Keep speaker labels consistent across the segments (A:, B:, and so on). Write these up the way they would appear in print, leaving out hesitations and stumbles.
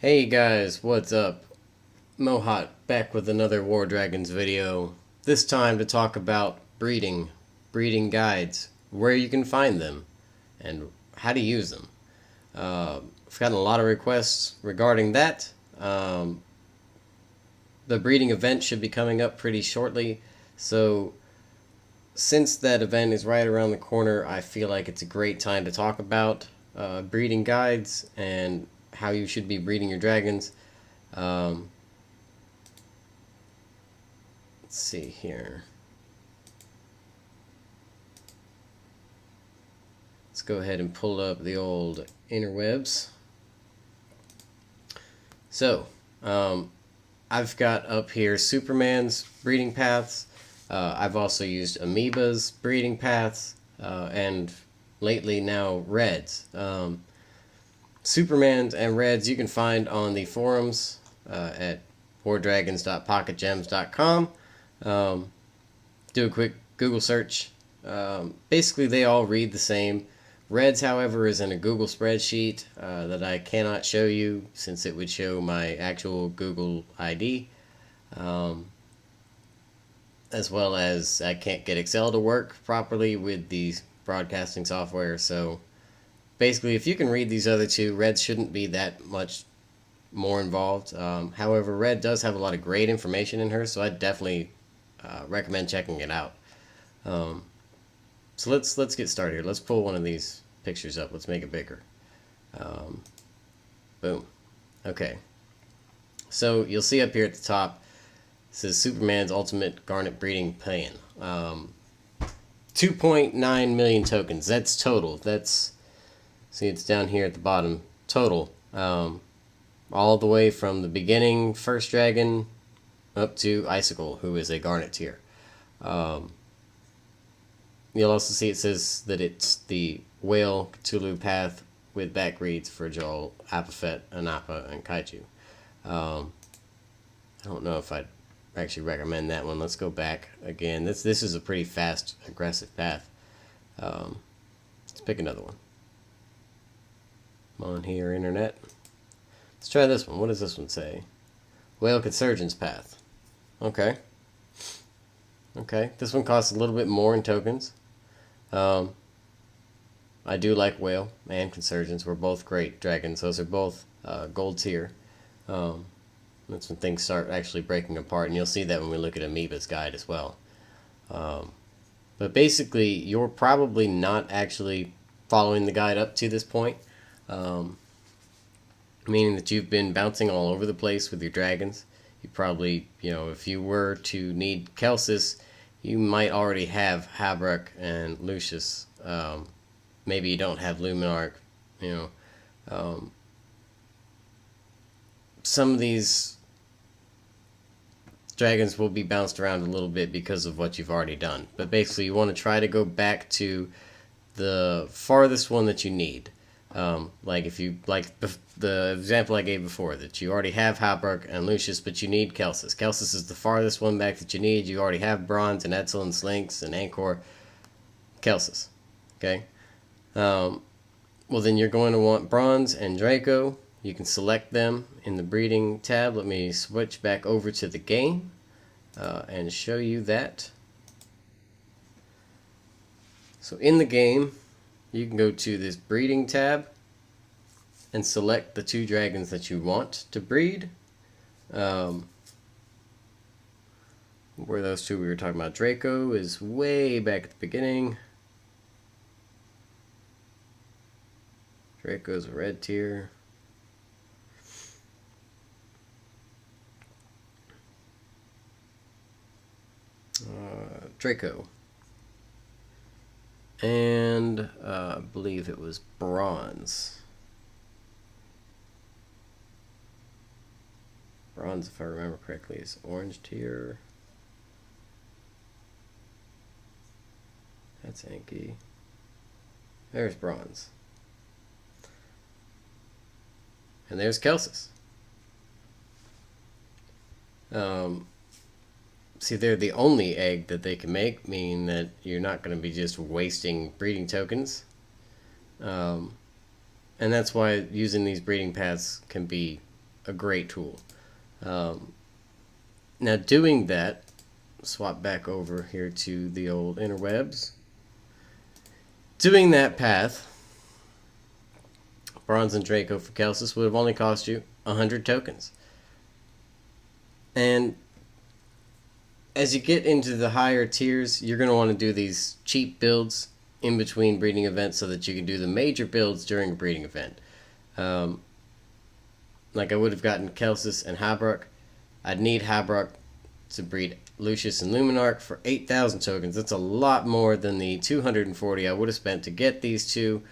A: Hey guys, what's up? Mohat back with another War Dragons video. This time to talk about breeding guides, where you can find them, and how to use them. I've gotten a lot of requests regarding that. The breeding event should be coming up pretty shortly, so since that event is right around the corner, I feel like it's a great time to talk about breeding guides and how you should be breeding your dragons. Um, let's see here. Let's go ahead and pull up the old interwebs. So, I've got up here Superman's breeding paths. I've also used Amoeba's breeding paths, and lately now Reds. Superman's and Reds you can find on the forums at wardragons.pocketgems.com. Um, do a quick Google search. Basically, they all read the same. Reds, however, is in a Google spreadsheet that I cannot show you since it would show my actual Google ID, um, as well as I can't get Excel to work properly with the broadcasting software. So basically, if you can read these other two, Reds shouldn't be that much more involved. However, Red does have a lot of great information in her, so I definitely recommend checking it out. Um, So let's get started here. Let's pull one of these pictures up. Let's make it bigger. Um, Boom. Okay. So you'll see up here at the top, it says Superman's Ultimate Garnet Breeding Plan. 2.9 million tokens. That's total. That's, see, it's down here at the bottom. Total. All the way from the beginning first dragon up to Icicle, who is a Garnet tier. Um, You'll also see it says that it's the Whale Cthulhu path with back reads for Joel, Apophet, Anapa, and Kaiju. Um, I don't know if I'd actually recommend that one. Let's go back again. This is a pretty fast, aggressive path. Let's pick another one. Come on here, internet. Let's try this one. What does this one say? Whale Consurgence path. Okay. Okay. This one costs a little bit more in tokens. Um, I do like Whale and Consurgence. We're both great dragons. Those are both gold tier. Um, that's when things start actually breaking apart, and you'll see that when we look at Amoeba's guide as well. Um, but basically, you're probably not actually following the guide up to this point, um, meaning that you've been bouncing all over the place with your dragons. You probably, if you were to need Kelsis, you might already have Habrak and Lucius. Maybe you don't have Luminarch. You know, um, some of these dragons will be bounced around a little bit because of what you've already done. But basically, you want to try to go back to the farthest one that you need. Like if you like the example I gave before, that you already have Habrak and Lucius, but you need Kelsis. Kelsis is the farthest one back that you need. You already have Bronze and Etzel and Slinks and Anchor. Kelsis. Okay. Well, then you're going to want Bronze and Draco. You can select them in the breeding tab. Let me switch back over to the game and show you that. So in the game, you can go to this breeding tab and select the two dragons that you want to breed. Where those two we were talking about, Draco is way back at the beginning. Draco's a red tier. Draco. And I believe it was Bronze. Bronze, if I remember correctly, is orange tier. That's Anki. There's Bronze. And there's Kelsis. See, they're the only egg that they can make, meaning that you're not going to be just wasting breeding tokens. And that's why using these breeding paths can be a great tool. Now doing that, swap back over here to the old interwebs. Doing that path, Bronze and Draco for Kelsis would have only cost you 100 tokens. And as you get into the higher tiers, you're going to want to do these cheap builds in between breeding events so that you can do the major builds during a breeding event. Like I would have gotten Kelsis and Habrock. I'd need Habrock to breed Lucius and Luminarch for 8,000 tokens. That's a lot more than the 240 I would have spent to get these two.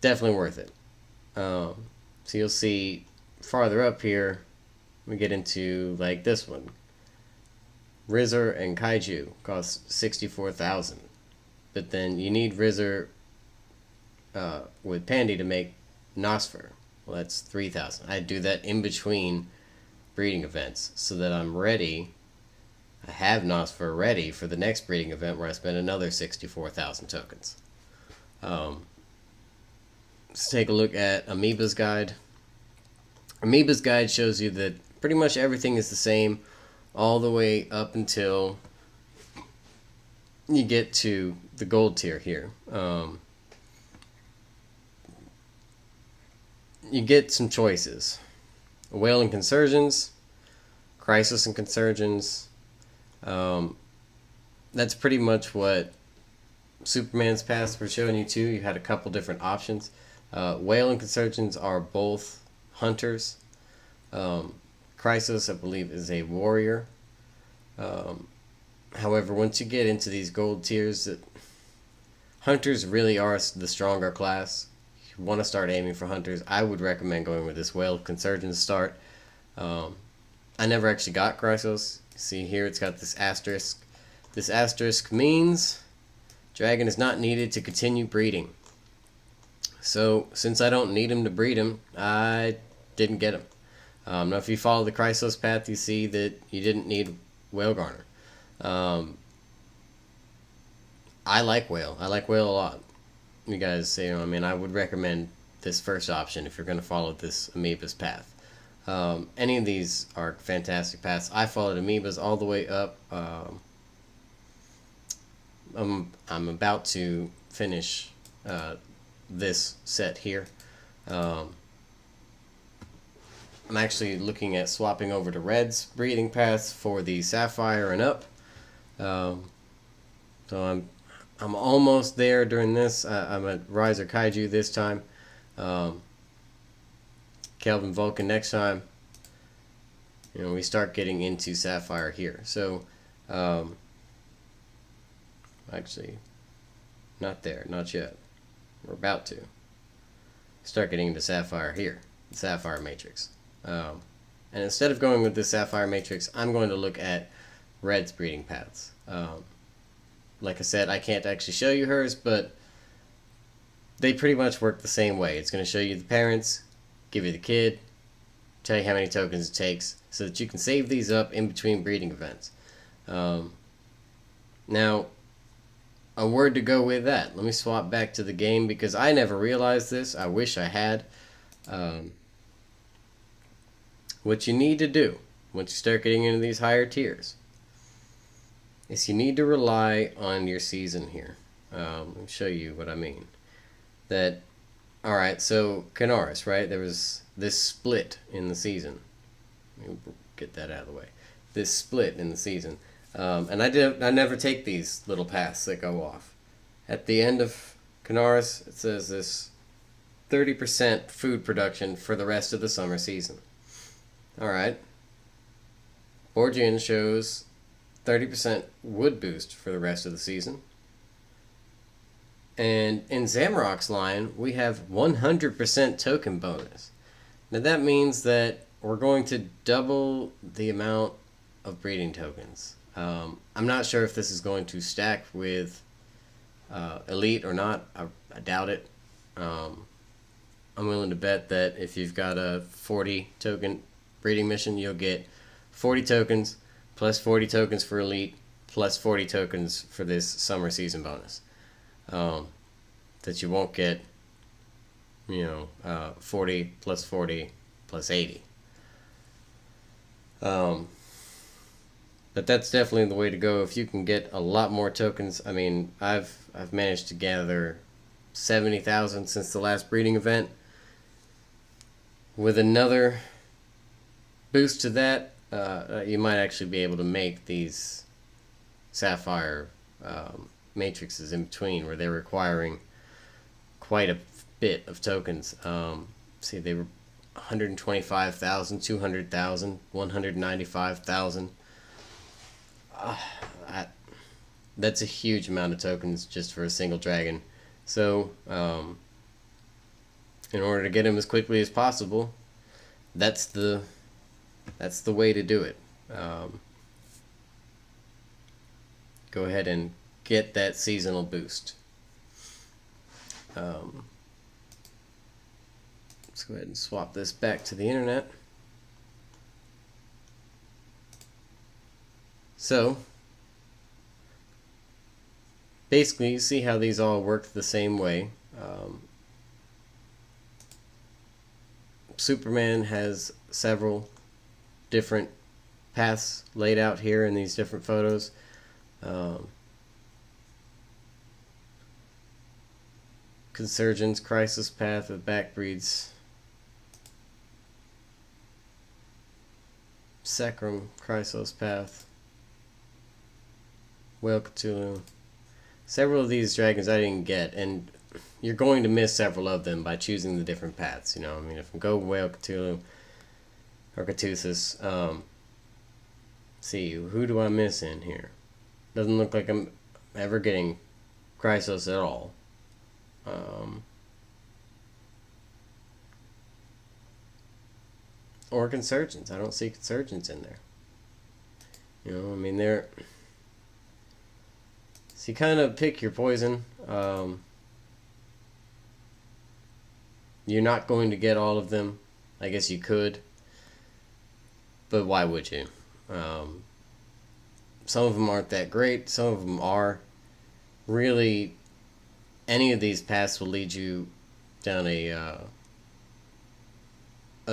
A: Definitely worth it. So you'll see farther up here, we get into like this one. Rizzer and Kaiju cost 64,000. But then you need Rizzer with Pandy to make Nosfer. Well, that's 3,000. I do that in between breeding events so that I'm ready. I have Nosfer ready for the next breeding event where I spend another 64,000 tokens. Let's take a look at Amoeba's Guide. Amoeba's Guide shows you that pretty much everything is the same all the way up until you get to the gold tier here. You get some choices. Whale and Consurgens, Crisis and Consurgens. That's pretty much what Superman's Pass were showing you too. You had a couple different options. Whale and Consurgens are both hunters. Crisis, I believe, is a warrior. However, once you get into these gold tiers, hunters really are the stronger class. If you want to start aiming for hunters, I would recommend going with this Whale Consurgens start. I never actually got Crisis. See here, it's got this asterisk. This asterisk means dragon is not needed to continue breeding. So, since I don't need him to breed him, I didn't get him. Now, if you follow the Chrysos path, you see that you didn't need Whale Garner. I like Whale. I like Whale a lot. You guys, I would recommend this first option if you're going to follow this Amoeba's path. Any of these are fantastic paths. I followed Amoeba's all the way up. I'm about to finish this set here. I'm actually looking at swapping over to Red's breeding paths for the Sapphire and up. So I'm almost there during this. I'm at Riser Kaiju this time. Kelvin Vulcan next time. We start getting into Sapphire here. So, actually, not there, not yet. We're about to start getting into Sapphire here, the Sapphire Matrix. And instead of going with the Sapphire Matrix, I'm going to look at Red's breeding paths. Like I said, I can't actually show you hers, but they pretty much work the same way. It's going to show you the parents, give you the kid, tell you how many tokens it takes, so that you can save these up in between breeding events. Now, a word to go with that. Let me swap back to the game because I never realized this. I wish I had. What you need to do once you start getting into these higher tiers is you need to rely on your season here. Let me show you what I mean. Alright, so Canaris, right? There was this split in the season. Let me get that out of the way. This split in the season. And I never take these little paths that go off. At the end of Canaris, it says this 30% food production for the rest of the summer season. Alright. Borgian shows 30% wood boost for the rest of the season. And in Zamorak's line, we have 100% token bonus. Now that means that we're going to double the amount of breeding tokens. I'm not sure if this is going to stack with Elite or not. I doubt it. I'm willing to bet that if you've got a 40 token breeding mission, you'll get 40 tokens plus 40 tokens for Elite plus 40 tokens for this summer season bonus. That you won't get, 40 plus 40 plus 80. Um, but that's definitely the way to go if you can get a lot more tokens. I mean, I've managed to gather 70,000 since the last breeding event. With another boost to that, you might actually be able to make these sapphire matrices in between where they're requiring quite a bit of tokens. See, they were 125,000, 200,000, 195,000. That's a huge amount of tokens just for a single dragon. So, in order to get him as quickly as possible, that's the way to do it. Go ahead and get that seasonal boost. Let's go ahead and swap this back to the internet. So, basically, you see how these all work the same way. Superman has several different paths laid out here in these different photos. Consurgence, Crisis path of backbreeds. Sacrum, Chrysos path. Whale Cthulhu. Several of these dragons I didn't get, and you're going to miss several of them by choosing the different paths. You know, I mean, if I go Whale Cthulhu or Cthulhu, see, who do I miss in here? Doesn't look like I'm ever getting Chrysos at all. Or Consurgence. I don't see Consurgence in there. You know, I mean, they're... So you kind of pick your poison. You're not going to get all of them. I guess you could. But why would you? Some of them aren't that great. Some of them are. Really, any of these paths will lead you down a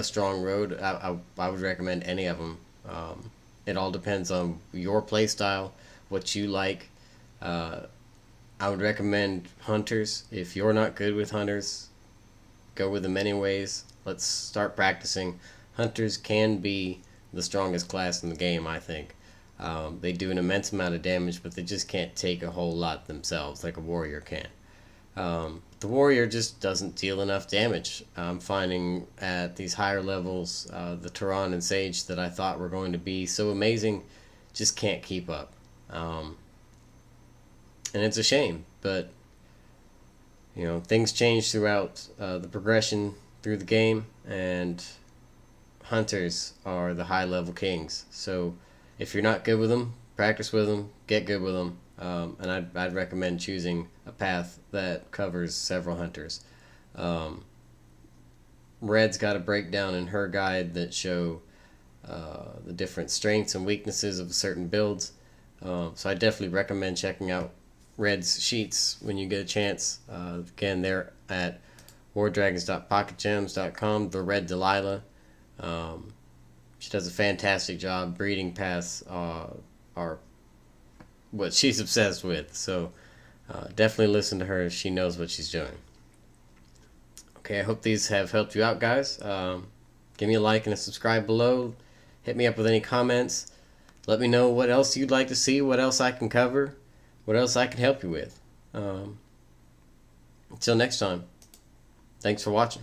A: strong road. I would recommend any of them. It all depends on your playstyle, what you like. I would recommend hunters. If you're not good with hunters, go with them anyways. Let's start practicing. Hunters can be the strongest class in the game, I think. They do an immense amount of damage, but they just can't take a whole lot themselves like a warrior can. The warrior just doesn't deal enough damage. I'm finding at these higher levels, the Tauron and Sage that I thought were going to be so amazing just can't keep up. And it's a shame, but you know, things change throughout the progression through the game, and hunters are the high level kings. So if you're not good with them, practice with them, get good with them. And I'd recommend choosing a path that covers several hunters. Red's got a breakdown in her guide that show the different strengths and weaknesses of certain builds. So I definitely recommend checking out Red's sheets when you get a chance. Again, they're at wardragons.pocketgems.com. The Red Delilah. She does a fantastic job. Breeding paths are what she's obsessed with. So definitely listen to her. She knows what she's doing. Okay, I hope these have helped you out, guys. Give me a like and a subscribe below. Hit me up with any comments. Let me know what else you'd like to see, what else I can cover, what else I can help you with. Until next time, thanks for watching.